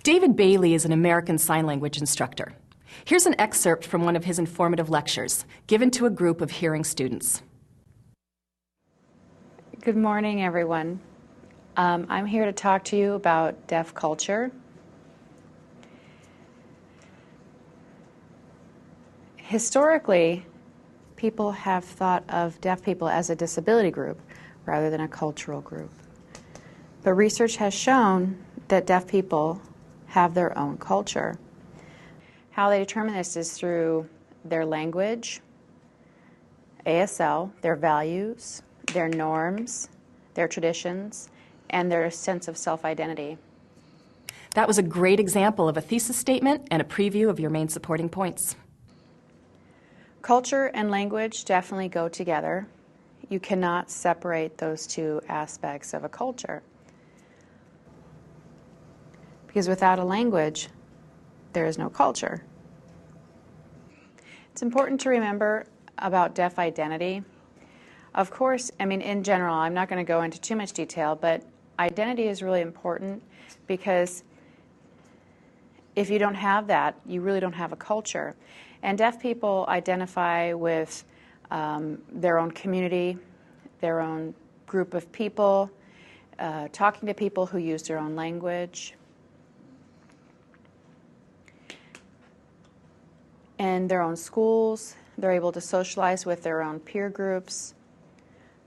David Bailey is an American Sign Language instructor. Here's an excerpt from one of his informative lectures, given to a group of hearing students. Good morning, everyone. I'm here to talk to you about deaf culture. Historically, people have thought of deaf people as a disability group rather than a cultural group. But research has shown that deaf people have their own culture. How they determine this is through their language, ASL, their values, their norms, their traditions, and their sense of self-identity. That was a great example of a thesis statement and a preview of your main supporting points. Culture and language definitely go together. You cannot separate those two aspects of a culture. Because without a language, there is no culture. It's important to remember about deaf identity. Of course, in general, I'm not going to go into too much detail, but identity is really important because if you don't have that, you really don't have a culture. And deaf people identify with their own community, their own group of people, talking to people who use their own language. And their own schools, they're able to socialize with their own peer groups.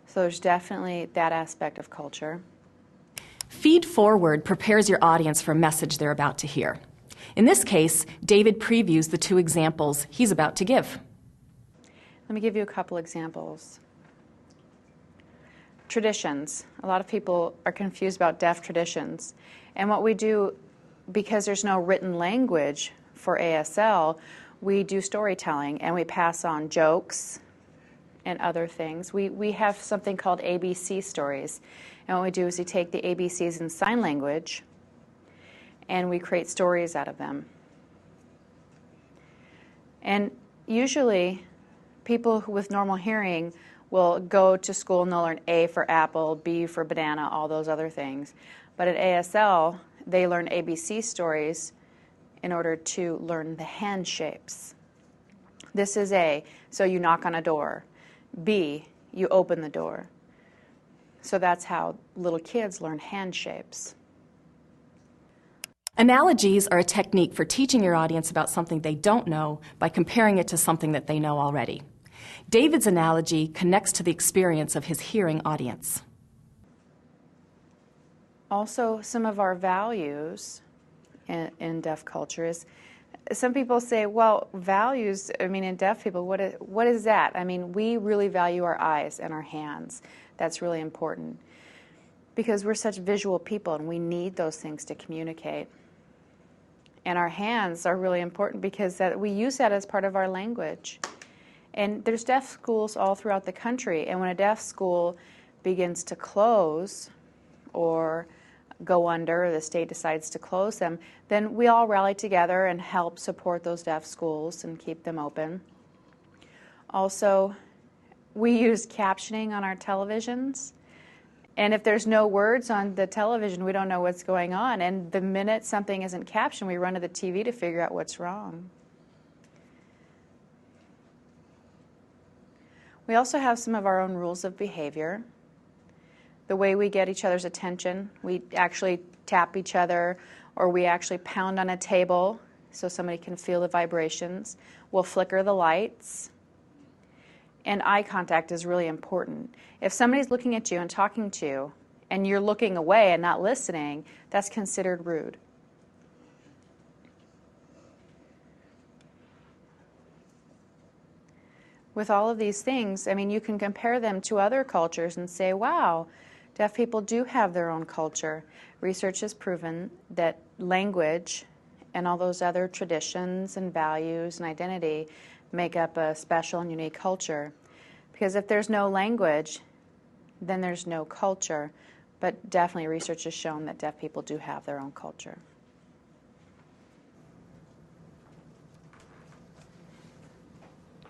So there's definitely that aspect of culture. Feed forward prepares your audience for a message they're about to hear. In this case, David previews the two examples he's about to give. Let me give you a couple examples. Traditions. A lot of people are confused about deaf traditions. And what we do, because there's no written language for ASL, we do storytelling and we pass on jokes and other things. We have something called ABC stories. And what we do is we take the ABCs in sign language and we create stories out of them. And usually people with normal hearing will go to school and they'll learn A for apple, B for banana, all those other things. But at ASL, they learn ABC stories in order to learn the hand shapes. This is A, so you knock on a door. B, you open the door. So that's how little kids learn hand shapes. Analogies are a technique for teaching your audience about something they don't know by comparing it to something that they know already. David's analogy connects to the experience of his hearing audience. Also, some of our values in deaf culture is, some people say, well, values, in deaf people, what is that? We really value our eyes and our hands. That's really important because we're such visual people and we need those things to communicate. And our hands are really important because we use that as part of our language. And there's deaf schools all throughout the country, and when a deaf school begins to close or go under, or the state decides to close them, then we all rally together and help support those deaf schools and keep them open. Also, we use captioning on our televisions, and if there's no words on the television, we don't know what's going on, and the minute something isn't captioned, we run to the TV to figure out what's wrong. We also have some of our own rules of behavior. The way we get each other's attention, we actually tap each other, or we actually pound on a table so somebody can feel the vibrations. We'll flicker the lights. And eye contact is really important. If somebody's looking at you and talking to you, and you're looking away and not listening, that's considered rude. With all of these things, you can compare them to other cultures and say, wow, deaf people do have their own culture. Research has proven that language and all those other traditions and values and identity make up a special and unique culture. Because if there's no language, then there's no culture. But definitely research has shown that deaf people do have their own culture.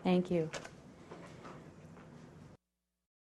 Thank you.